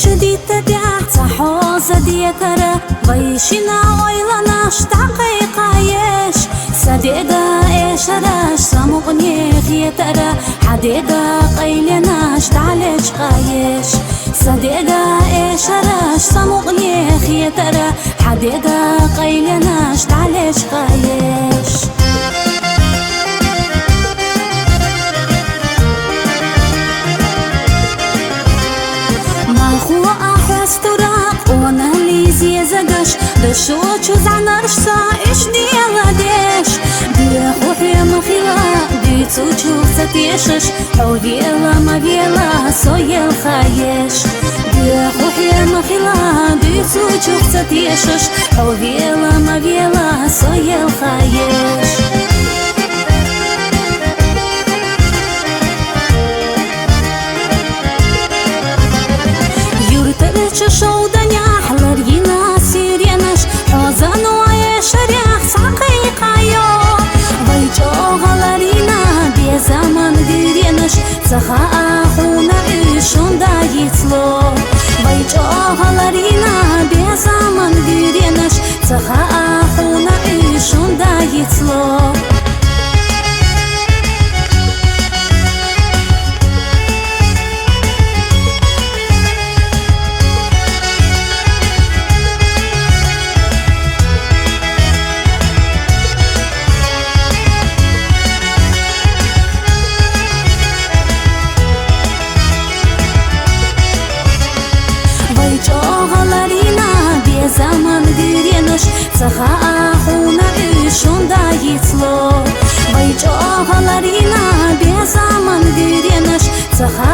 شديت دعت حوزة ديترا ويشنا ويلنا شتعقي قايش صديقة إيش راش سامغني خيترا حديقة قيلنا شتعلش قايش صديقة إيش راش سامغني خيترا حديقة قيلنا شتعلش قايش دشوچ زعنرش سايش ديلا ديش دي خوحي مخيلا دي تسوچو ستيشش حويلا ما فيلا سويل خايش دي خوحي مخيلا دي تسوچو ستيشش حويلا ما فيلا سويل خايش يورترش شودانيا حلرينا حوزانو عيش ريح ساقي قايو ويجو غلارينا دي زمان ديرينش سخاء خونا إيشون دا يتلو ويجو غلارينا دي زمان ديرينش سخاء خونا إيشون دا يتلو زمان ديرينش سخاء خونا إيشون دا يتلو ويجو غلارينا بي زمان ديرينش سخاء